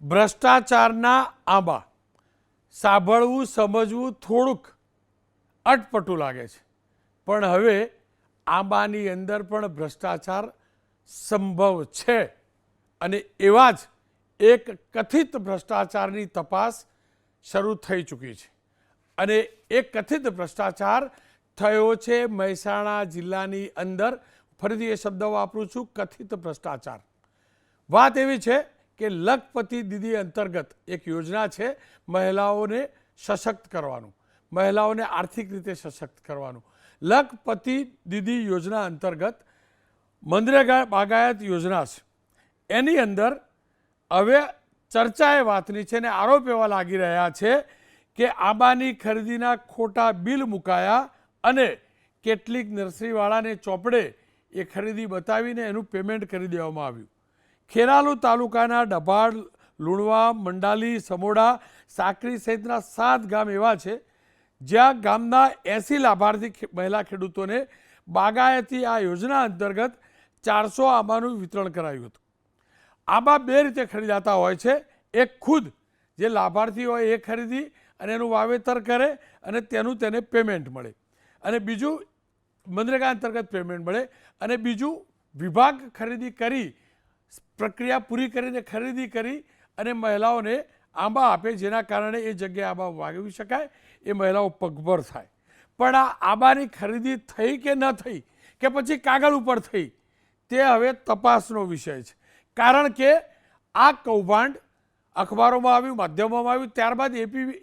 ભ્રષ્ટાચારના આંબા સાંભળવું સમજવું થોડુંક અટપટું લાગે છે, પણ હવે આંબાની અંદર પણ ભ્રષ્ટાચાર સંભવ છે અને એવા જ એક કથિત ભ્રષ્ટાચારની તપાસ શરૂ થઈ ચૂકી છે અને એક કથિત ભ્રષ્ટાચાર થયો છે મહેસાણા જિલ્લાની અંદર. ફરીથી એ શબ્દ વાપરું છું, કથિત ભ્રષ્ટાચાર. વાત એવી છે કે લખપતિ દીદી અંતર્ગત એક યોજના છે મહિલાઓને સશક્ત કરવાનું, મહિલાઓને આર્થિક રીતે સશક્ત કરવાનું. લખપતિ દીદી યોજના અંતર્ગત મનરેગા બાગાયત યોજના છે. એની અંદર હવે ચર્ચા એ વાતની છે ને આરોપ એવા લાગી રહ્યા છે કે આંબાની ખરીદીના ખોટા બિલ મુકાયા અને કેટલીક નર્સરીવાળાને ચોપડે એ ખરીદી બતાવીને એનું પેમેન્ટ કરી દેવામાં આવ્યું. ખેરાલુ તાલુકાના ડભાડ, લુણવા, મંડાલી, સમોડા, સાકરી સહિતના 7 ગામ એવા છે જ્યાં ગામના 80 લાભાર્થી મહિલા ખેડૂતોને બાગાયતી આ યોજના અંતર્ગત 400 આંબાનું વિતરણ કરાયું હતું. આંબા 2 રીતે ખરીદાતા હોય છે. એક ખુદ જે લાભાર્થી હોય એ ખરીદી અને એનું વાવેતર કરે અને તેને પેમેન્ટ મળે, અને બીજું મનરેગા અંતર્ગત પેમેન્ટ મળે, અને બીજું વિભાગ ખરીદી કરી પ્રક્રિયા પૂરી કરીને ખરીદી કરી અને મહિલાઓને આંબા આપે, જેના કારણે એ જગ્યાએ આંબા વાવી શકાય, એ મહિલાઓ પગભર થાય. પણ આ આંબાની ખરીદી થઈ કે ન થઈ કે પછી કાગળ ઉપર થઈ તે હવે તપાસનો વિષય છે. કારણ કે આ કૌભાંડ અખબારોમાં આવ્યું, માધ્યમોમાં આવ્યું, ત્યારબાદ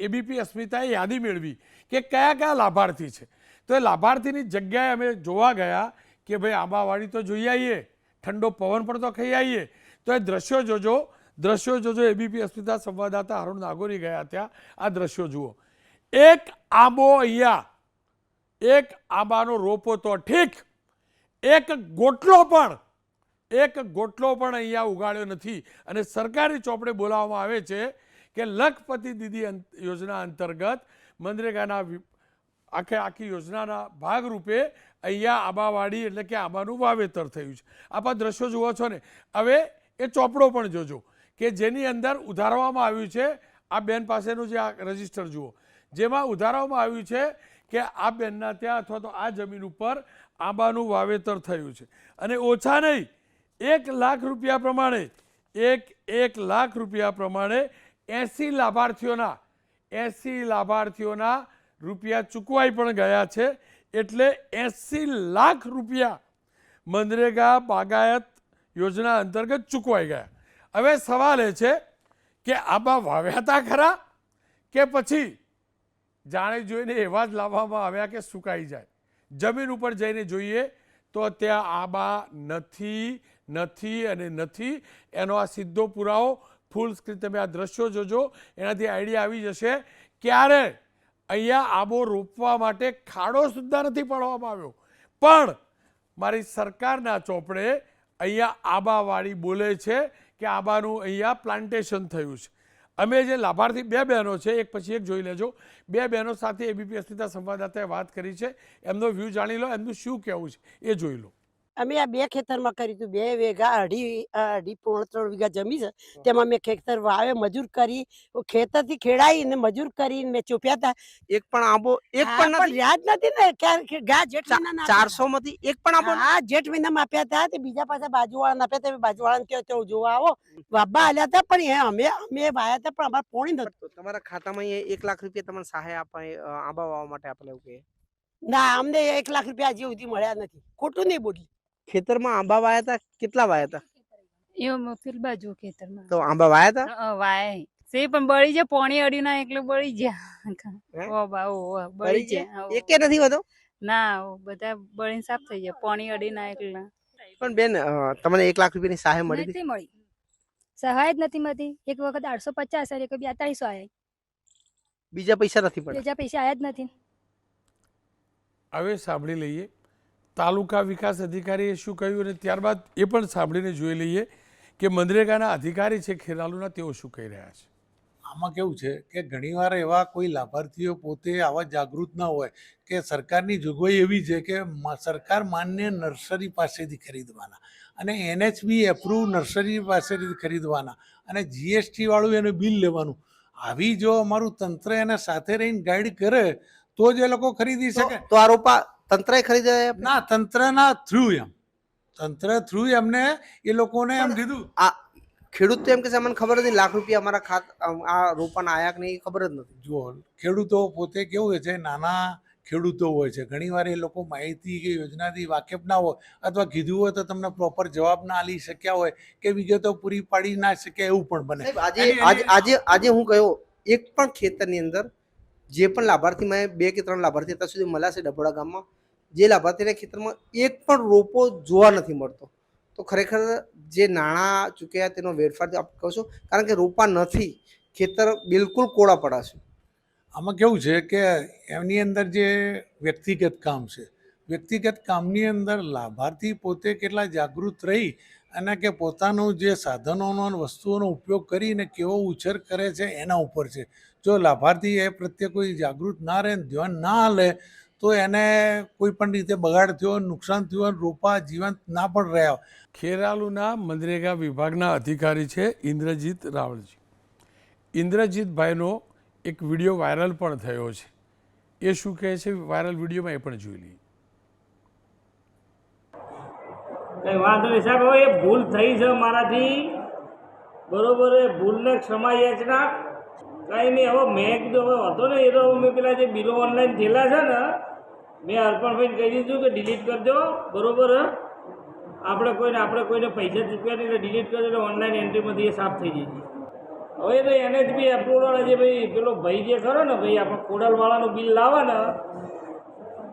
એબીપી અસ્મિતાએ યાદી મેળવી કે કયા કયા લાભાર્થી છે. તો એ લાભાર્થીની જગ્યાએ અમે જોવા ગયા કે ભાઈ આંબાવાડી તો જોઈ આવીએ, ઠંડો પવન પણ તો ખાઈ આવીએ. તો એ દ્રશ્યો જોજો. એબીપી અસ્મિતા સંવાદદાતા અરુણ નાગોરી ગયા ત્યાં. આ દ્રશ્યો જુઓ. એક આંબો અહીંયા, એક આંબાનો રોપો તો ઠીક, એક ગોટલો પણ અહીંયા ઉગાડ્યો નથી. અને સરકારી ચોપડે બોલાવવામાં આવે છે કે લખપતિ દીદી યોજના અંતર્ગત મનરેગાના આખી યોજનાના ભાગરૂપે અહીંયા આંબાવાડી એટલે કે આંબાનું વાવેતર થયું છે. આપ દ્રશ્યો જુઓ છો ને. હવે એ ચોપડો પણ જોજો કે જેની અંદર ઉધારવામાં આવ્યું છે. આ બેન પાસેનું જે આ રજિસ્ટર જુઓ, જેમાં ઉધારવામાં આવ્યું છે કે આ બેનના ત્યાં અથવા તો આ જમીન ઉપર આંબાનું વાવેતર થયું છે. અને ઓછા નહીં, 1 લાખ રૂપિયા પ્રમાણે 1 લાખ રૂપિયા પ્રમાણે 80 લાભાર્થીઓના રૂપિયા ચૂકવાઈ પણ ગયા છે. એટલે 80 લાખ રૂપિયા મનરેગા બાગાયત યોજના અંતર્ગત ચૂકવાઈ ગયા. હવે સવાલ એ છે કે આંબા વાવ્યા હતા ખરા કે પછી જાણે જોઈને એવા જ લાવવામાં આવ્યા કે સુકાઈ જાય. જમીન ઉપર જઈને જોઈએ તો ત્યાં આંબા નથી. એનો આ સીધો પુરાવો ફૂલ સ્ક્રીન તમે આ દ્રશ્યો જોજો, એનાથી આઈડિયા આવી જશે. ક્યારે અહીંયા આંબો રોપવા માટે ખાડો સુદ્ધા નથી પાડવામાં આવ્યો, પણ મારી સરકારના ચોપડે અહીંયા આંબાવાડી બોલે છે કે આંબાનું અહીંયા પ્લાન્ટેશન થયું છે. અમે જે લાભાર્થી 2 બહેનો છે, એક પછી એક જોઈ લેજો. 2 બહેનો સાથે એબીપી અસ્મિતા સંવાદદાતાએ વાત કરી છે. એમનો વ્યૂ જાણી લો, એમનું શું કહેવું છે એ જોઈ લો. અમે આ 2 ખેતરમાં કર્યું હતું. 2 વીઘા, અઢી પોણા 3 વીઘા જમી છે. તેમાં મેં ખેતર વાવે, મજૂર કરી, ખેતરથી ખેડાઈને મજૂર કરીને મેં ચોપ્યા હતા. એક પણ આંબો એક પણ નથી, યાદ નથી ને કે ગા જેઠ મહિના 400 માંથી એક પણ આંબો. હા, જેઠ મહિનામાં આપ્યા હતા. તે બીજા પાછા બાજુવાળાને આપ્યા હતા. બાજુવાળાને કહ્યું તો જોવા આવો, વાબા આલ્યા હતા. પણ અમે વાયા હતા, પણ અમારે પોણી નતું. તમારા ખાતામાં 1 લાખ રૂપિયા તમને સહાય આંબા વાવવા માટે આપેલા એવું કે ના, અમને 1 લાખ રૂપિયા હજી સુધી મળ્યા નથી. ખોટું નહીં બોલી. ખેતરમાં આંબા વાયા હતા, કેટલા વાયા હતા? એવું પેલી બાજુ ખેતરમાં તો આંબા વાયા હતા, વાય સે પણ બળી જાય, પાણી અડી ના એટલે બળી જાય. ઓ બા બળી જાય, એકે નથી વધો ના બધા બળીને સાફ થઈ જાય, પાણી અડી ના એટલે. પણ બેન, તમને 1 લાખ રૂપિયાની સહાય મળી? નથી મળી, સહાય જ નથી મળતી. એક વખત 850 એક 4200 આયા, બીજા પૈસા નથી પડ્યા, બીજા પૈસા આયા જ નથી. હવે સાંભળી લઈએ તાલુકા વિકાસ અધિકારીએ શું કહ્યું અને ત્યારબાદ એ પણ સાંભળીને જોઈ લઈએ કે મનરેગાના અધિકારી છે ખેરાલુના, તેઓ શું કહી રહ્યા છે. આમાં કેવું છે કે ઘણીવાર એવા કોઈ લાભાર્થીઓ પોતે આવા જાગૃત ના હોય કે સરકારની જોગવાઈ એવી છે કે સરકાર માન્ય નર્સરી પાસેથી ખરીદવાના, અને NHB એપ્રુવ નર્સરી પાસેથી ખરીદવાના અને GST વાળું એનું બિલ લેવાનું. આવી જો અમારું તંત્ર એને સાથે રહીને ગાઈડ કરે તો જ એ લોકો ખરીદી શકે. તો આ રોપા તંત્રએ ખરીદે ના, તંત્રના થ્રુ એમ, તંત્ર થ્રુ એમને એ લોકોને એમ દીધું. આ ખેડૂત તો એમ કે છે અમને ખબર જ નહીં લાખ રૂપિયા અમારા આ રોપાના આયા કે નહીં, ખબર જ નથી. જુઓ, ખેડૂતો પોતે કેવું હોય છે, નાના ખેડૂતો હોય છે, ઘણીવાર એ લોકો માહિતી કે યોજનાથી વાકેફ ના હોય અથવા કીધું હોય તો તમને પ્રોપર જવાબ ના આપી શક્યા હોય કે વિગતો પૂરી પાડી ના શક્યા, એવું પણ બને. સાહેબ, આજે હું ગયો એક પણ ખેતરની અંદર જે પણ લાભાર્થી મેં 2 કે 3 લાભાર્થી અત્યાર સુધી મળ્યા છે ડભોડા ગામમાં, જે લાભાર્થીના ખેતરમાં એક પણ રોપો જોવા નથી મળતો. તો ખરેખર જે નાણાં ચૂક્યા તેનો વેડફાટ આપ કહો છો, કારણ કે રોપા નથી, ખેતર બિલકુલ કોળા પડ્યા છે. આમાં કેવું છે કે એમની અંદર જે વ્યક્તિગત કામ છે, વ્યક્તિગત કામની અંદર લાભાર્થી પોતે કેટલા જાગૃત રહી અને કે પોતાનું જે સાધનોનો અને વસ્તુઓનો ઉપયોગ કરીને કેવો ઉછેર કરે છે એના ઉપર છે. જો લાભાર્થી એ પ્રત્યે કોઈ જાગૃત ના રહે, ધ્યાન ના લે તો એને કોઈ પણ રીતે બગાડ થયો, નુકસાન થયું, રોપા જીવંત ના પણ રહ્યા. ખેરાલુના મનરેગા વિભાગના અધિકારી છે ઇન્દ્રજીત રાવળજી. ઇન્દ્રજીતભાઈનો એક વિડીયો વાયરલ પણ થયો છે. એ શું કહે છે વાયરલ વિડીયોમાં એ પણ જોઈ લઈએ. કઈ વાંધો નહીં સાહેબ, હવે એ ભૂલ થઈ છે મારાથી, બરોબર, એ ભૂલને ક્ષમા યાચના. કંઈ નહીં, હવે મેં કીધું હવે હતો ને એ તો મેં પેલા જે બિલો ઓનલાઈન થયેલા છે ને, મેં અર્પણભાઈને કહી દીધું કે ડિલીટ કરી દો, બરોબર. આપણે કોઈને પૈસા ચૂક્યા નહીં એટલે ડિલીટ કરી દો એટલે ઓનલાઈન એન્ટ્રીમાંથી એ સાફ થઈ જશે. હવે તો NHB એપ્રુવલ જે ભાઈ પેલો ભાઈ જે ખરો ને ભાઈ, આપણે ખોડલવાળાનું બિલ લાવે ને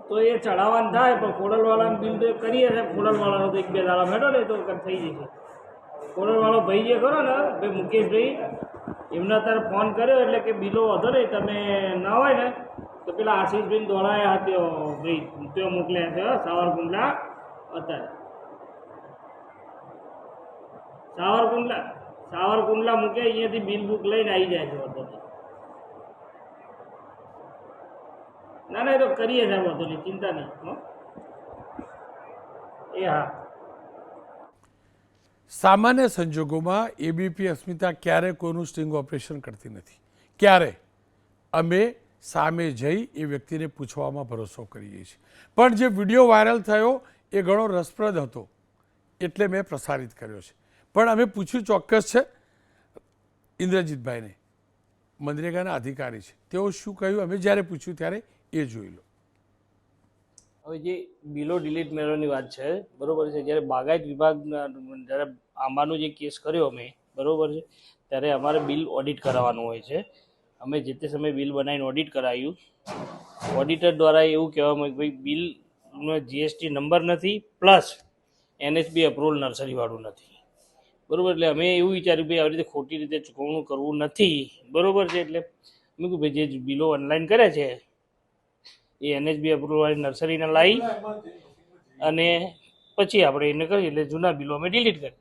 તો એ ચડાવવાનું થાય, પણ ખોડલવાળાનું બિલ તો કરીએ છે, ખોડલવાળાનો તો 1-2 દાડા મેળો ને તો થઈ જશે. ખોડલવાળો ભાઈ જે ખરો ને ભાઈ મુકેશભાઈ, એમને અત્યારે ફોન કર્યો એટલે કે બિલો વધો નહીં, તમે ના હોય ને તો પેલા આશીષભાઈ દોડાયા હતા ભાઈ, ત્યાં મોકલ્યા છે સાવરકુંડલા. અત્યારે સાવરકુંડલા મૂકે, અહીંયાથી બિલ બુક લઈને આવી જાય છે. વધો નહીં, ના ના, એ તો કરીએ સાહેબ, વધો નહીં, ચિંતા નહીં. એ હા, સામાન્ય સંજોગોમાં એબીપી અસ્મિતા ક્યારે કોઈનું સ્ટિંગ ઓપરેશન કરતી નથી. ક્યારે અમે સામે જઈ એ વ્યક્તિને પૂછવામાં ભરોસો કરીએ છીએ. પણ જે વિડીયો વાયરલ થયો એ ઘણો રસપ્રદ હતો એટલે મેં પ્રસારિત કર્યો છે. પણ અમે પૂછ્યું ચોક્કસ છે ઇન્દ્રજીતભાઈને, મનરેગાના અધિકારી છે, તેઓ શું કહ્યું અમે જ્યારે પૂછ્યું ત્યારે એ જોઈ લો. હવે જે બિલો ડિલીટ મેળવવાની વાત છે, બરોબર છે, જ્યારે બાગાયત વિભાગના જ્યારે આંબાનો જે કેસ કર્યો અમે, બરોબર છે, ત્યારે અમારે બિલ ઓડિટ કરાવવાનું હોય છે. અમે જે તે સમયે બિલ બનાવીને ઓડિટ કરાવ્યું. ઓડિટર દ્વારા એવું કહેવામાં કે ભાઈ બિલનો GST નંબર નથી, પ્લસ NHB એપ્રુવલ નર્સરીવાળું નથી, બરોબર. એટલે અમે એવું વિચાર્યું ભાઈ આવી રીતે ખોટી રીતે ચૂકવણું કરવું નથી, બરોબર છે. એટલે મેં કહ્યું ભાઈ જે બિલો ઓનલાઈન કરે છે એ NHB એપ્રુવલવાળી નર્સરીને લાવી અને પછી આપણે એને કરીએ, એટલે જૂના બિલો અમે ડિલીટ કરી.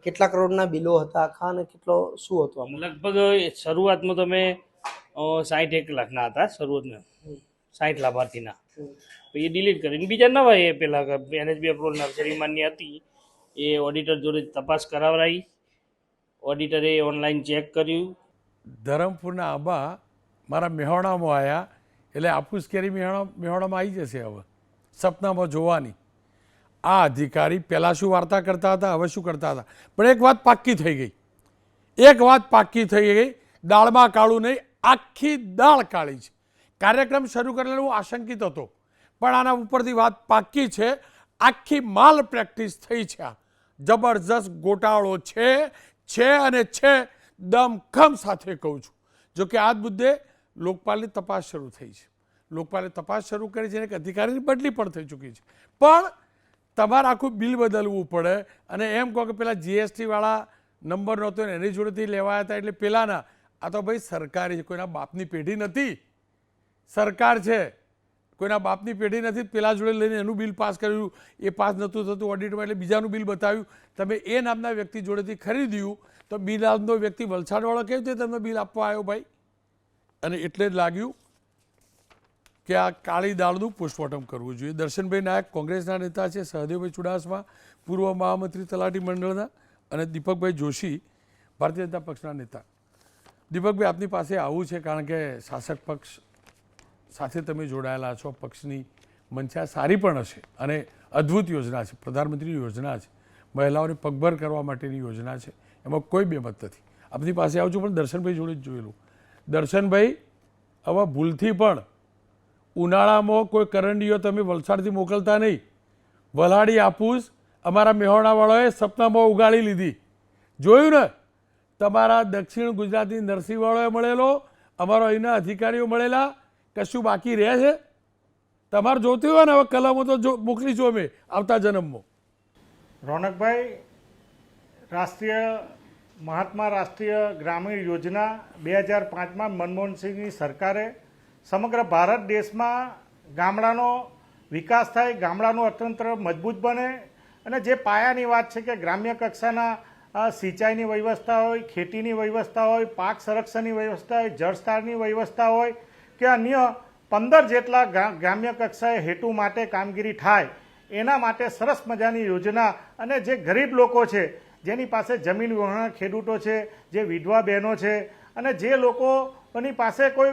કેટલા કરોડના બિલો હતા આખા અને કેટલો શું હતું? લગભગ શરૂઆતમાં તો અમે 61 લાખના હતા, શરૂઆતના 60 લાભાર્થીના. પછી એ ડિલીટ કરીને બીજા નવા એ પેલા NHB એપ્રુવલ નર્સરી માન્ય હતી એ ઓડિટર જોડે તપાસ કરાવરાઈ. ઓડિટરે ઓનલાઈન ચેક કર્યું. ધરમપુરના આંબા મારા મેહોણામાં આવ્યા એટલે આફૂસ કેરી મેહોણામાં આવી જશે હવે સપનામાં જોવાની. આ અધિકારી પહેલાં શું વાર્તા કરતા હતા, હવે શું કરતા હતા. પણ એક વાત પાક્કી થઈ ગઈ, દાળમાં કાળું નહીં, આખી દાળ કાળી છે. કાર્યક્રમ શરૂ કરેલો હું આશંકિત હતો, પણ આના ઉપરથી વાત પાક્કી છે, આખી માલ પ્રેક્ટિસ થઈ છે. આ જબરજસ્ત ગોટાળો છે અને છે, દમખમ સાથે કહું છું. જો કે આ મુદ્દે લોકપાલની તપાસ શરૂ થઈ છે. લોકપાલે તપાસ શરૂ કરી છે, એક અધિકારીની બદલી પણ થઈ ચૂકી છે. પણ તમારે આખું બિલ બદલવું પડે અને એમ કહો કે પેલા GST વાળા નંબર નહોતો ને એની જોડેથી લેવાયા હતા એટલે પેલાના. આ તો ભાઈ સરકારી છે, કોઈના બાપની પેઢી નથી, સરકાર છે, કોઈના બાપની પેઢી નથી. પેલા જોડે લઈને એનું બિલ પાસ કર્યું, એ પાસ નહોતું થતું ઓડિટમાં એટલે બીજાનું બિલ બતાવ્યું. તમે એ નામના વ્યક્તિ જોડેથી ખરીદ્યું તો બિલ નામનો વ્યક્તિ વલસાડવાળો કેવી રીતે તમને બિલ આપવા આવ્યો ભાઈ? અને એટલે જ લાગ્યું કે આ કાળી દાળનું પોસ્ટમોર્ટમ કરવું જોઈએ. દર્શનભાઈ નાયક કોંગ્રેસના નેતા છે, સહદેવભાઈ ચુડાસમા પૂર્વ મહામંત્રી તલાટી મંડળના, અને દીપકભાઈ જોશી, ભારતીય જનતા પક્ષના નેતા. દીપકભાઈ, આપની પાસે આવું છે કારણ કે શાસક પક્ષ સાથે તમે જોડાયેલા છો, પક્ષની મંશા સારી પણ હશે અને અદ્ભુત યોજના છે, પ્રધાનમંત્રીની યોજના છે, મહિલાઓને પગભર કરવા માટેની યોજના છે, એમાં કોઈ બેમત નથી. આપની પાસે આવું છું, પણ દર્શનભાઈ જોડે જ જોયેલું. દર્શનભાઈ, હવે ભૂલથી પણ ઉનાળામાં કોઈ કરંડીઓ તમે વલસાડથી મોકલતા નહીં. વલાડી આપૂસ અમારા મેહોણાવાળાએ સપનામાં ઉગાડી લીધી. જોયું ને, તમારા દક્ષિણ ગુજરાતની નરસિંહવાળોએ મળેલો, અમારો અહીંના અધિકારીઓ મળેલા, કશું બાકી રહે છે? તમારે જોતી હોય ને હવે કલમો તો મોકલીશું અમે આવતા જન્મમાં. રોનકભાઈ, મહાત્મા રાષ્ટ્રીય ગ્રામીણ યોજના 2005માં મનમોહનસિંહની સરકારે સમગ્ર ભારત દેશમાં ગામડાનો વિકાસ થાય, ગામડાનું અર્થતંત્ર મજબૂત બને, અને જે પાયાની વાત છે કે ગ્રામ્ય કક્ષાના સિંચાઈની વ્યવસ્થા હોય, ખેતીની વ્યવસ્થા હોય, પાક સંરક્ષણની વ્યવસ્થા હોય, જળસ્થાળની વ્યવસ્થા હોય કે અન્ય 15 જેટલા ગ્રામ્ય કક્ષાએ હેતુ માટે કામગીરી થાય, એના માટે સરસ મજાની યોજના. અને જે ગરીબ લોકો છે, જેની પાસે જમીન વિહોણા ખેડૂતો છે, જે વિધવા બહેનો છે, અને જે લોકોની પાસે કોઈ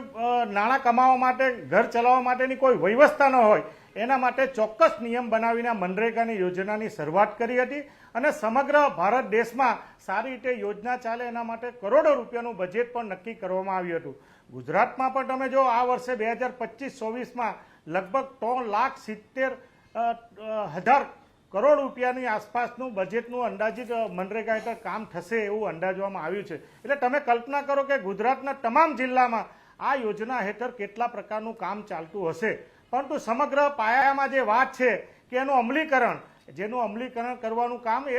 નાણાં કમાવા માટે, ઘર ચલાવવા માટેની કોઈ વ્યવસ્થા ન હોય, એના માટે ચોક્કસ નિયમ બનાવીને મનરેગાની યોજનાની શરૂઆત કરી હતી. અને સમગ્ર ભારત દેશમાં સારી રીતે યોજના ચાલે એના માટે કરોડો રૂપિયાનું બજેટ પણ નક્કી કરવામાં આવ્યું હતું. ગુજરાતમાં પણ તમે જો આ વર્ષે 2025-26માં લગભગ 3,70,000 કરોડ રૂપિયાની આસપાસનું બજેટનું અંદાજિત મનરેગા હેઠળ કામ થશે એવું અંદાજવામાં આવ્યું છે. એટલે તમે કલ્પના કરો કે ગુજરાતના તમામ જિલ્લામાં આ યોજના હેઠળ કેટલા પ્રકારનું કામ ચાલતું હશે. પરંતુ સમગ્ર પાયામાં જે વાત છે કે એનું અમલીકરણ, જેનું અમલીકરણ કરવાનું કામ એ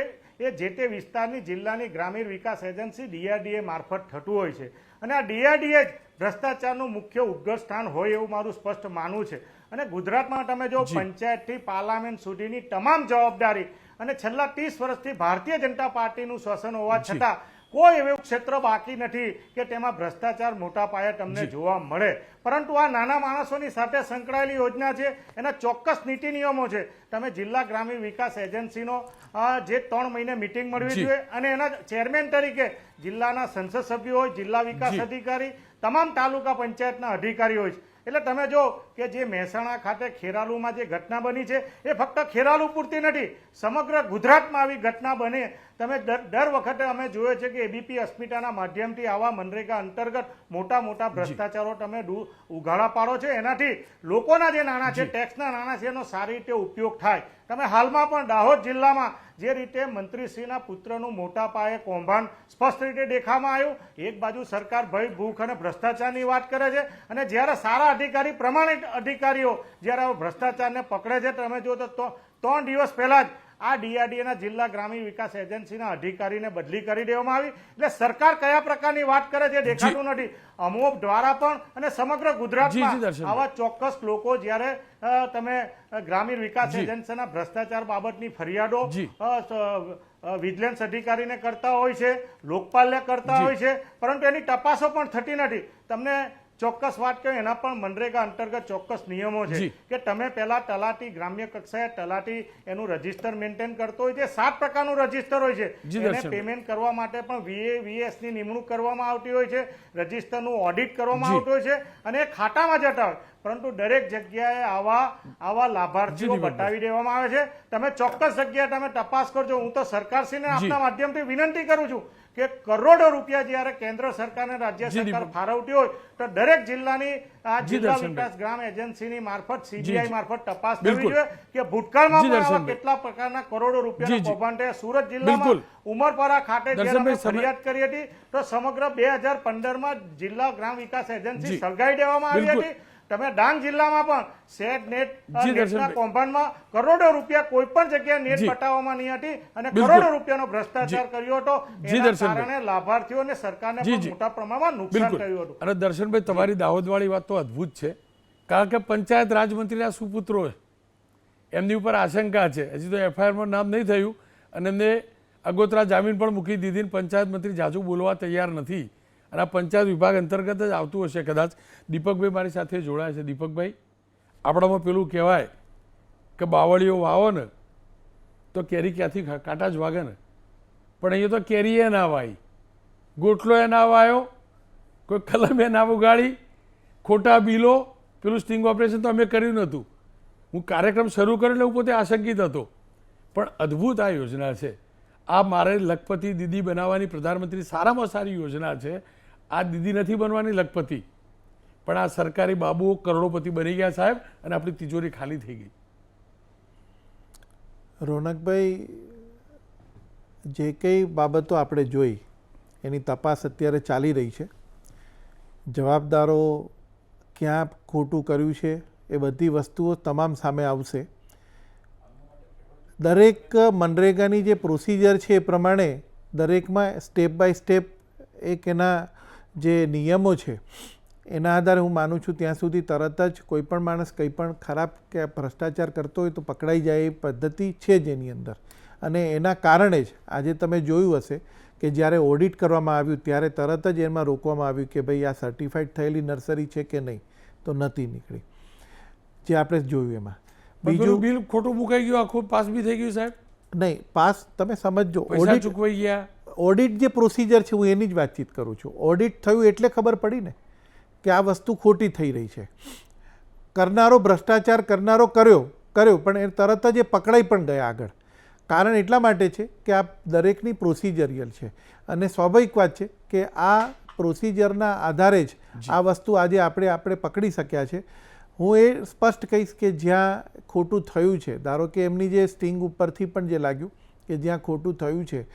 જે તે વિસ્તારની જિલ્લાની ગ્રામીણ વિકાસ એજન્સી DRDA મારફત થતું હોય છે. અને આ DRDA જ ભ્રષ્ટાચારનું મુખ્ય ઉદ્ગમ સ્થાન હોય એવું મારું સ્પષ્ટ માનવું છે. અને ગુજરાતમાં તમે જો પંચાયતથી પાર્લામેન્ટ સુધીની તમામ જવાબદારી, અને છેલ્લા 30 વર્ષથી ભારતીય જનતા પાર્ટીનું શાસન હોવા છતાં કોઈ એવું ક્ષેત્ર બાકી નથી કે તેમાં ભ્રષ્ટાચાર મોટા પાયે તમને જોવા મળે. પરંતુ આ નાના માણસોની સાથે સંકળાયેલી યોજના છે, એના ચોક્કસ નીતિ નિયમો છે. તમે જિલ્લા ગ્રામીણ વિકાસ એજન્સીનો જે 3 મહિને મિટિંગ મળવી જોઈએ, અને એના ચેરમેન તરીકે જિલ્લાના સંસદ સભ્યો હોય, જિલ્લા વિકાસ અધિકારી, તમામ તાલુકા પંચાયતના અધિકારી હોય છે. એટલે તમે જો કે જે મહેસાણા ખાતે ખેરાલુમાં જે ઘટના બની છે, એ ફક્ત ખેરાલુ પૂરતી નથી, સમગ્ર ગુજરાતમાં આવી ઘટના બને. તમે દર વખતે અમે જોયો છે કે ABP અસ્મિતાના માધ્યમથી આવા મનરેગા અંતર્ગત મોટા મોટા ભ્રષ્ટાચારો તમે ઉઘાડા પાડો છો. એનાથી લોકોના જે નાણાં છે, ટેક્સના નાણાં છે, એનો સારી રીતે ઉપયોગ થાય. તમે હાલમાં પણ દાહોદ જિલ્લામાં જે રીતે મંત્રીશ્રીના પુત્રનું મોટા પાયે કૌભાંડ સ્પષ્ટ રીતે દેખાવામાં આવ્યું. એક બાજુ સરકાર ભય, ભૂખ અને ભ્રષ્ટાચારની વાત કરે છે, અને જ્યારે સારા અધિકારી, પ્રમાણિત અધિકારીઓ જ્યારે ભ્રષ્ટાચારને પકડે છે, તમે જો તો 3 દિવસ પહેલા જ આ DRDAના જિલ્લા ગ્રામીણ વિકાસ એજન્સીના અધિકારીને બદલી કરી દેવામાં આવી. એટલે સરકાર કયા પ્રકારની વાત કરે છે દેખાતું નથી. અમોપ દ્વારા પણ અને સમગ્ર ગુજરાતમાં આવા ચોક્કસ લોકો જ્યારે તમે ગ્રામીણ વિકાસ એજન્સીના ભ્રષ્ટાચાર બાબતની ફરિયાદો વિજિલન્સ અધિકારીને કરતા હોય છે, લોકપાલને કરતા હોય છે, પરંતુ એની તપાસો પણ થતી નથી. તમને ચોક્કસ વાત કહ્યું, એના પણ મનરેગા અંતર્ગત ચોક્કસ નિયમો છે કે તમે પહેલા તલાટી, ગ્રામ્ય કક્ષાએ તલાટી એનું રજીસ્ટર મેન્ટેન કરતો હોય છે. 7 પ્રકારનું રજીસ્ટર હોય છે. એને પેમેન્ટ કરવા માટે પણ VS ની નિમણૂક કરવામાં આવતી હોય છે, રજીસ્ટરનું ઓડિટ કરવામાં આવતું હોય છે, અને ખાતામાં જતા હોય. પરંતુ દરેક જગ્યાએ આવા લાભાર્થીઓ બતાવી દેવામાં આવે છે. તમે ચોક્કસ જગ્યાએ તમે તપાસ કરજો. હું તો સરકારશ્રીને આપના માધ્યમથી વિનંતી કરું છું કે કરોડો રૂપિયા જ્યારે કેન્દ્ર સરકાર અને રાજ્ય સરકાર ફાળવતી હોય તો દરેક જિલ્લાની આ જિલ્લા વિકાસ ગ્રામ એજન્સીની મારફત, CBI મારફત તપાસ થવી જોઈએ કે ભૂતકાળમાં પણ આવા કેટલા પ્રકારના કરોડો રૂપિયાના કૌભાંડ થયા. સુરત જિલ્લામાં ઉમરપાડા ખાતે જ્યારે અમે ફરિયાદ કરી હતી તો સમગ્ર 2015માં જિલ્લા ગ્રામ વિકાસ એજન્સી સળગાવી દેવામાં આવી હતી. તમે ડાંગ જિલ્લામાં પણ સેટ નેટના કૌભાંડમાં કરોડો રૂપિયા કોઈ પણ જગ્યાએ નેટ પટાવવામાં નહીં હતી, અને કરોડો રૂપિયાનો ભ્રષ્ટાચાર કર્યો હતો. એના કારણે લાભાર્થીઓને, સરકારને પણ મોટા પ્રમાણમાં નુકસાન થયું હતું. અને દર્શનભાઈ, તમારી દાહોદવાળી વાત તો અદ્ભુત છે, કારણ કે પંચાયત રાજમંત્રીના સુપુત્રો એમની ઉપર આશંકા છે. હજી તો FIRમાં નામ નહીં થયું, અને એમને આગોતરા જામીન પણ મૂકી દીધી. પંચાયત મંત્રી જાજુ બોલવા તૈયાર નથી, અને આ પંચાયત વિભાગ અંતર્ગત જ આવતું હશે કદાચ. દીપકભાઈ મારી સાથે જોડાયા છે. દીપકભાઈ, આપણામાં પેલું કહેવાય કે બાવળીઓ વાવો ને તો કેરી ક્યાંથી કાંટા જ વાગે ને. પણ અહીંયા તો કેરીએ ના વાઈ, ગોટલોએ ના વાયો, કોઈ કલમે ના ઉગાડી, ખોટા બિલો. પેલું સ્ટિંગ ઓપરેશન તો અમે કર્યું નહોતું. હું કાર્યક્રમ શરૂ કર્યો એટલે હું પોતે આશંકિત હતો. પણ અદ્ભુત આ યોજના છે. આ મારે લખપતિ દીદી બનાવવાની પ્રધાનમંત્રી સારામાં સારી યોજના છે. આ દીદી નથી બનવાની લખપતિ, પણ આ સરકારી બાબુઓ કરોડોપતિ બની ગયા સાહેબ, અને આપણી તિજોરી ખાલી થઈ ગઈ. રોનકભાઈ, જે કંઈ બાબતો આપણે જોઈ એની તપાસ અત્યારે ચાલી રહી છે. જવાબદારો ક્યાં ખોટું કર્યું છે એ બધી વસ્તુઓ તમામ સામે આવશે. દરેક મનરેગાની જે પ્રોસિજર છે એ પ્રમાણે દરેકમાં સ્ટેપ બાય સ્ટેપ એક એના જે નિયમો છે એના આધારે હું માનું છું ત્યાં સુધી તરત જ કોઈ પણ માણસ કંઈ પણ ખરાબ કે ભ્રષ્ટાચાર કરતો હોય તો પકડાઈ જાય એ પદ્ધતિ છે જ એની અંદર. અને એના કારણે જ આજે તમે જોયું હશે કે જ્યારે ઓડિટ કરવામાં આવ્યું ત્યારે તરત જ એમાં રોકવામાં આવ્યું કે ભાઈ આ સર્ટિફાઈડ થયેલી નર્સરી છે કે નહીં, તો નથી નીકળી, જે આપણે જોયું એમાં. બીજું બિલ ખોટું મુકાઈ ગયું, આખું પાસ બી થઈ ગયું સાહેબ. નહીં, પાસ તમે સમજો, પૈસા ચૂકવાઈ ગયા. ઓડિટ જે પ્રોસિજર છે હું એની જ વાતચીત કરું છું. ઓડિટ થયું એટલે ખબર પડી ને કે આ વસ્તુ ખોટી થઈ રહી છે. કરનારો ભ્રષ્ટાચાર કરનારો કર્યો પણ એ તરત જ એ પકડાઈ પણ ગયા આગળ. કારણ એટલા માટે છે કે આ દરેકની પ્રોસિજરિયલ છે અને સ્વાભાવિક વાત છે કે આ પ્રોસિજરના આધારે જ આ વસ્તુ આજે આપણે પકડી શક્યા છે. હું એ સ્પષ્ટ કહીશ કે જ્યાં ખોટું થયું છે, ધારો કે એમની જે સ્ટિંગ ઉપરથી પણ જે લાગ્યું કે જ્યાં ખોટું થયું છે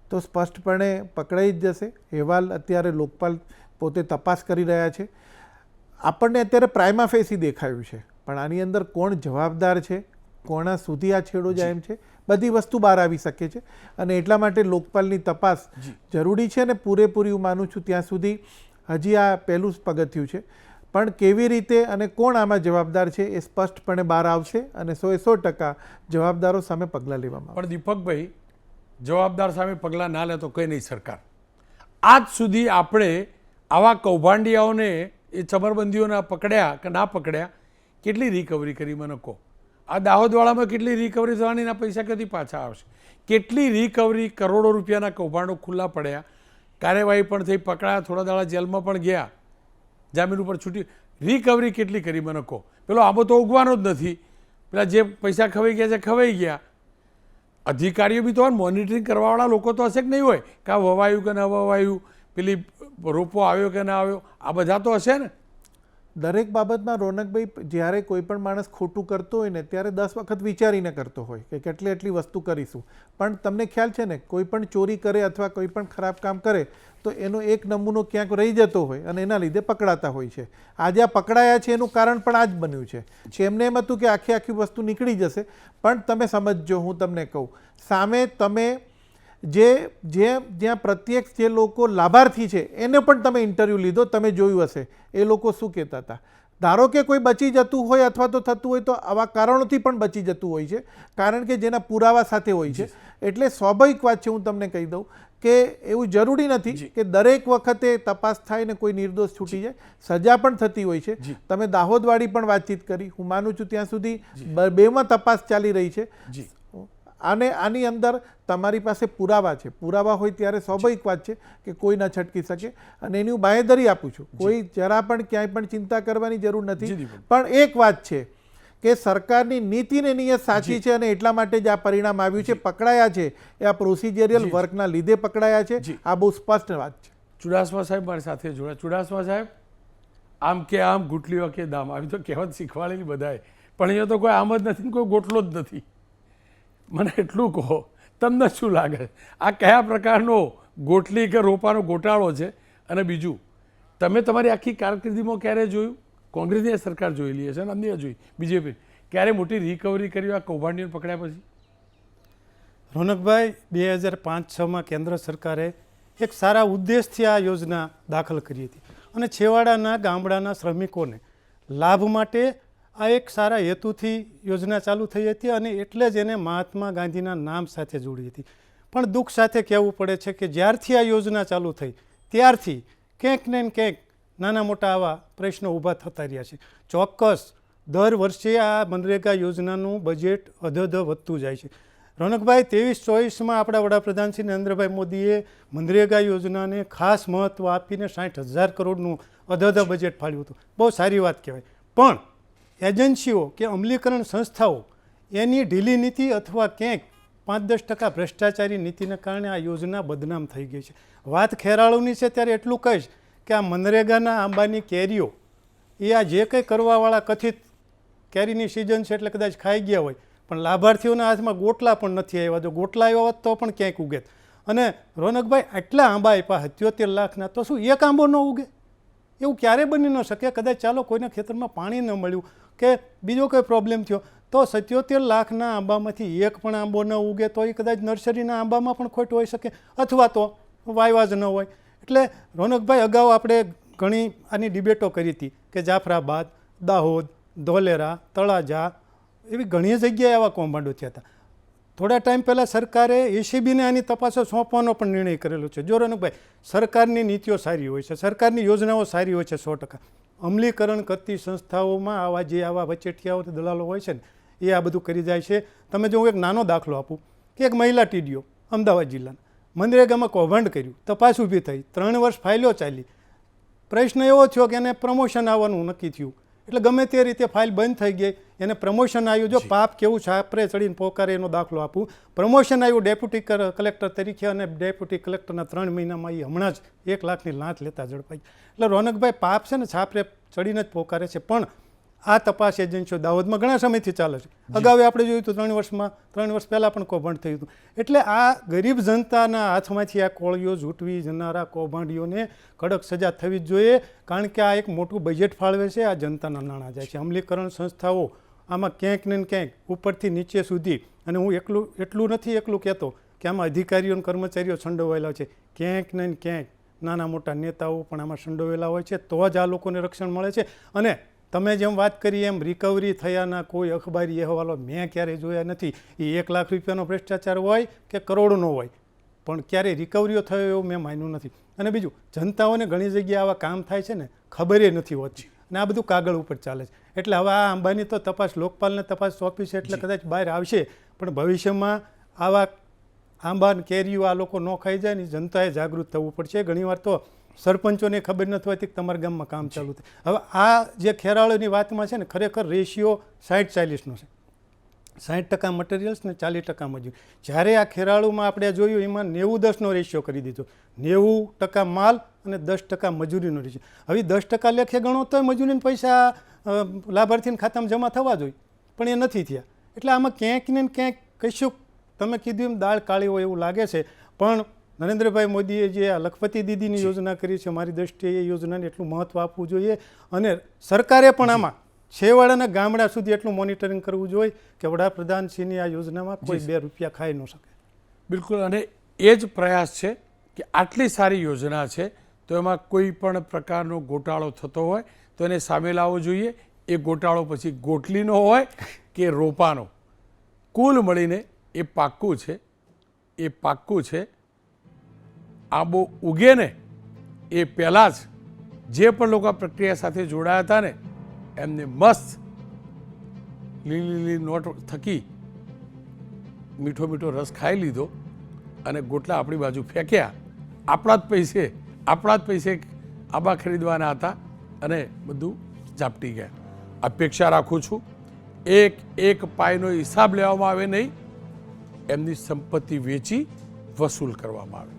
તો સ્પષ્ટપણે પકડાઈ જ જશે. અહેવાલ અત્યારે લોકપાલ પોતે તપાસ કરી રહ્યા છે. આપણને અત્યારે પ્રાઇમા ફેસી દેખાયું છે, પણ આની અંદર કોણ જવાબદાર છે, કોના સુધી આ છેડો જાય એમ છે, બધી વસ્તુ બહાર આવી શકે છે. અને એટલા માટે લોકપાલની તપાસ જરૂરી છે અને પૂરેપૂરી હું માનું છું ત્યાં સુધી હજી આ પહેલું જ પગથિયું છે. પણ કેવી રીતે અને કોણ આમાં જવાબદાર છે એ સ્પષ્ટપણે બહાર આવશે અને 100% જવાબદારો સામે પગલાં લેવામાં આવશે. પણ દીપકભાઈ, જવાબદાર સામે પગલાં ના લે તો કંઈ નહીં સરકાર. આજ સુધી આપણે આવા કૌભાંડિયાઓને એ ચમરબંધીઓના પકડ્યા કે ના પકડ્યા, કેટલી રિકવરી કરી મને કહો. આ દાહોદવાળામાં કેટલી રિકવરી થવાની, એના પૈસા ક્યાંથી પાછા આવશે? કેટલી રિકવરી, કરોડો રૂપિયાના કૌભાંડો ખુલ્લા પડ્યા, કાર્યવાહી પણ થઈ, પકડાયા, થોડા દાડા જેલમાં પણ ગયા, જામીન ઉપર છૂટી. રિકવરી કેટલી કરી મને કહો. પેલો આંબો તો ઉગવાનો જ નથી. પેલા જે પૈસા ખવાઈ ગયા છે ખવાઈ ગયા. અધિકારીઓ બી તો મોનિટરિંગ કરવાવાળા લોકો તો હશે કે નહીં હોય કે આ વવાયું કે ન વવાયું, પેલી રોપો આવ્યો કે ના આવ્યો, આ બધા તો હશે ને. દરેક બાબતમાં રોનકભાઈ, જ્યારે કોઈ પણ માણસ ખોટું કરતો હોય ને ત્યારે 10 વખત વિચારીને કરતો હોય કે કેટલી વસ્તુ કરીશું. પણ તમને ખ્યાલ છે ને, કોઈ પણ ચોરી કરે અથવા કોઈ પણ ખરાબ કામ કરે તો એનો એક નમૂનો ક્યાંક રહી જતો હોય અને એના લીધે પકડાતા હોય છે. આજે આ પકડાયા છે એનું કારણ પણ આ જ બન્યું છે કે એમને એમ હતું કે આખી વસ્તુ નીકળી જશે. પણ તમે સમજજો, હું તમને કહું, સામે તમે જ્યાં પ્રત્યક્ષ જે લોકો લાભાર્થી છે એને પણ તમે ઇન્ટરવ્યૂ લીધો, તમે જોયું હશે એ લોકો શું કહેતા હતા. ધારો કે કોઈ બચી જતું હોય અથવા તો થતું હોય તો આવા કારણોથી પણ બચી જતું હોય છે, કારણ કે જેના પુરાવા સાથે હોય છે. એટલે સ્વાભાવિક વાત છે, હું તમને કહી દઉં કે એવું જરૂરી નથી કે દરેક વખતે તપાસ થાય ને કોઈ નિર્દોષ છૂટી જાય, સજા પણ થતી હોય છે. તમે દાહોદવાળી પણ વાતચીત કરી, હું માનું છું ત્યાં સુધી બેમાં તપાસ ચાલી રહી છે. અને આની અંદર તમારી પાસે પુરાવા છે, પુરાવા હોય ત્યારે સ્વાભાવિક વાત છે કે કોઈ ન છટકી શકે. અને એની હું બાંહેધરી આપું છું, કોઈ જરા પણ ક્યાંય પણ ચિંતા કરવાની જરૂર નથી. પણ એક વાત છે કે સરકારની નીતિ ને નિયત સાચી છે અને એટલા માટે જ આ પરિણામ આવ્યું છે. પકડાયા છે એ આ પ્રોસિજરિયલ વર્કના લીધે પકડાયા છે, આ બહુ સ્પષ્ટ વાત છે. ચુડાસમા સાહેબ મારી સાથે જોડાયા. ચુડાસમા સાહેબ, આમ કે આમ ગુટલીઓ કે દામ, આવી તો કહેવત શીખવાડેલી બધાએ, પણ અહીંયા તો કોઈ આમ જ નથી, કોઈ ગોટલો જ નથી. મને એટલું કહો, તમને શું લાગે આ કયા પ્રકારનો ગોટલી કે રોપાનો ગોટાળો છે? અને બીજું, તમે તમારી આખી કારકિર્દીમાં ક્યારે જોયું? કોંગ્રેસની સરકાર જોયેલી હશે ને અન્ય જોઈ, બીજેપી ક્યારે મોટી રિકવરી કરી આ કૌભાંડીઓને પકડ્યા પછી? રોનકભાઈ, 2005-6માં કેન્દ્ર સરકારે એક સારા ઉદ્દેશથી આ યોજના દાખલ કરી હતી અને છેવાડાના ગામડાના શ્રમિકોને લાભ માટે આ એક સારા હેતુથી યોજના ચાલુ થઈ હતી અને એટલે જ એને મહાત્મા ગાંધીના નામ સાથે જોડી હતી. પણ દુઃખ સાથે કહેવું પડે છે કે જ્યારથી આ યોજના ચાલુ થઈ ત્યારથી ક્યાંક ને ક્યાંક નાના મોટા આવા પ્રશ્નો ઊભા થતા રહ્યા છે. ચોક્કસ દર વર્ષે આ મનરેગા યોજનાનું બજેટ અધધ વધતું જાય છે. રોનકભાઈ 23-24માં આપણા વડાપ્રધાન શ્રી નરેન્દ્રભાઈ મોદીએ મનરેગા યોજનાને ખાસ મહત્ત્વ આપીને 60,000 કરોડનું અધધ બજેટ ફાળવ્યું હતું. બહુ સારી વાત કહેવાય. પણ એજન્સીઓ કે અમલીકરણ સંસ્થાઓ એની ઢીલી નીતિ અથવા ક્યાંક 5-10% ભ્રષ્ટાચારી નીતિને કારણે આ યોજના બદનામ થઈ ગઈ છે. વાત ખેરાળુની છે ત્યારે એટલું કહીશ કે આ મનરેગાના આંબાની કેરીઓ એ આ જે કંઈ કરવાવાળા કથિત કેરીની સિઝન છે એટલે કદાચ ખાઈ ગયા હોય, પણ લાભાર્થીઓના હાથમાં ગોટલા પણ નથી આવ્યા. જો ગોટલા આવ્યા હોત તો પણ ક્યાંક ઉગે. અને રોનકભાઈ આટલા આંબા આપ્યા 77 લાખના, તો શું એક આંબો ન ઉગે? એવું ક્યારે બની ન શકે. કદાચ ચાલો કોઈના ખેતરમાં પાણી ન મળ્યું કે બીજો કોઈ પ્રોબ્લેમ થયો તો 77 લાખના આંબામાંથી એક પણ આંબો ન ઉગે તો એ કદાચ નર્સરીના આંબામાં પણ ખોટ હોઈ શકે, અથવા તો વાયવા જ ન હોય. એટલે રોનકભાઈ, અગાઉ આપણે ઘણી આની ડિબેટો કરી હતી કે જાફરાબાદ, દાહોદ, ધોલેરા, તળાજા એવી ઘણી જગ્યાએ આવા કૌભાંડો થયા હતા. થોડા ટાઈમ પહેલાં સરકારે એસીબીને આની તપાસો સોંપવાનો પણ નિર્ણય કરેલો છે. જો રોનકભાઈ, સરકારની નીતિઓ સારી હોય છે, સરકારની યોજનાઓ સારી હોય છે 100%. અમલીકરણ કરતી સંસ્થાઓમાં આવા વચેટિયાઓ દલાલો હોય છે ને એ આ બધું કરી જાય છે. તમે જો હું એક નાનો દાખલો આપું કે એક મહિલા ટીડીઓ અમદાવાદ જિલ્લાના મનરેગામાં કૌભાંડ કર્યું, તપાસ ઊભી થઈ, 3 વર્ષ ફાઇલો ચાલી. પ્રશ્ન એવો થયો કે એને પ્રમોશન આવવાનું નક્કી થયું, એટલે ગમે તે રીતે ફાઇલ બંધ થઈ ગઈ, એને પ્રમોશન આવ્યું. જો પાપ કેવું છાપરે ચડીને પોકારે એનો દાખલો આપું. પ્રમોશન આવ્યું ડેપ્યુટી કલેક્ટર તરીકે, અને ડેપ્યુટી કલેક્ટરના 3 મહિનામાં એ હમણાં જ 1 લાખની લાંચ લેતા ઝડપાઈ. એટલે રોનકભાઈ, પાપ છે ને છાપરે ચડીને જ પોકારે છે. પણ આ તપાસ એજન્સીઓ દાહોદમાં ઘણા સમયથી ચાલે છે. અગાઉ આપણે જોયું હતું 3 વર્ષ પહેલાં પણ કૌભાંડ થયું હતું. એટલે આ ગરીબ જનતાના હાથમાંથી આ કોળીઓ ઝૂંટવી જનારા કૌભાંડીઓને કડક સજા થવી જ જોઈએ. કારણ કે આ એક મોટું બજેટ ફાળવે છે, આ જનતાના નાણાં જાય છે. અમલીકરણ સંસ્થાઓ આમાં ક્યાંક ને ક્યાંક ઉપરથી નીચે સુધી, અને હું એટલું નથી કહેતો કે આમાં અધિકારીઓ અને કર્મચારીઓ સંડોવાયેલા છે. ક્યાંક ને ક્યાંક નાના મોટા નેતાઓ પણ આમાં સંડોવાયેલા હોય છે. તો જ આ લોકોને રક્ષણ મળે છે. અને તમે જેમ વાત કરી એમ રિકવરી થયાના કોઈ અખબારી અહેવાલો મેં ક્યારેય જોયા નથી. એ 1 લાખ રૂપિયાનો ભ્રષ્ટાચાર હોય કે કરોડનો હોય, પણ ક્યારેય રિકવરીઓ થયો એવું મેં માન્યું નથી. અને બીજું, જનતાઓને ઘણી જગ્યાએ આવા કામ થાય છે ને ખબરે નથી હોતી, અને આ બધું કાગળ ઉપર ચાલે છે. એટલે હવે આ આંબાની તો તપાસ લોકપાલને તપાસ સોંપી છે એટલે કદાચ બહાર આવશે, પણ ભવિષ્યમાં આવા આંબા કેરીઓ આ લોકો ન ખાઈ જાય ને જનતાએ જાગૃત થવું પડશે. ઘણીવાર તો સરપંચોને ખબર નથી હોતી કે તમારા ગામમાં કામ ચાલુ થાય. હવે આ જે ખેરાળુની વાતમાં છે ને, ખરેખર રેશિયો 60-40નો છે. 60% મટીરિયલ્સ ને 40% મજૂરી. જ્યારે આ ખેરાળુમાં આપણે જોયું એમાં 90-10નો રેશિયો કરી દીધો. 90% માલ અને 10% મજૂરીનો રેશિયો. હવે 10% લેખે ગણો તો મજૂરીના પૈસા લાભાર્થીના ખાતામાં જમા થવા જોઈએ, પણ એ નથી થયા. એટલે આમાં ક્યાંક ને ક્યાંક કશું તમે કીધું એમ દાળ કાળી હોય એવું લાગે છે. પણ નરેન્દ્રભાઈ મોદીએ જે આ લખપતિ દીદીની યોજના કરી છે, મારી દ્રષ્ટિએ એ યોજનાને એટલું મહત્ત્વ આપવું જોઈએ. અને સરકારે પણ આમાં છેવાડાના ગામડા સુધી એટલું મોનિટરિંગ કરવું જોઈએ કે વડાપ્રધાનશ્રીની આ યોજનામાં કોઈ 2 રૂપિયા ખાઈ ન શકે. બિલકુલ. અને એ જ પ્રયાસ છે કે આટલી સારી યોજના છે તો એમાં કોઈ પણ પ્રકારનો ગોટાળો થતો હોય તો એને સામે લાવવો જોઈએ. એ ગોટાળો પછી ગોટલીનો હોય કે રોપાનો, કુલ મળીને એ પાક્કું છે. આંબો ઉગે ને એ પહેલાં જ જે પણ લોકો આ પ્રક્રિયા સાથે જોડાયા હતા ને એમને મસ્ત લીલી નોટ થકી મીઠો રસ ખાઈ લીધો અને ગોટલા આપણી બાજુ ફેંક્યા. આપણા જ પૈસે આંબા ખરીદવાના હતા અને બધું ઝાપટી ગયા. અપેક્ષા રાખું છું એક પાયનો હિસાબ લેવામાં આવે નહીં, એમની સંપત્તિ વેચી વસૂલ કરવામાં આવે.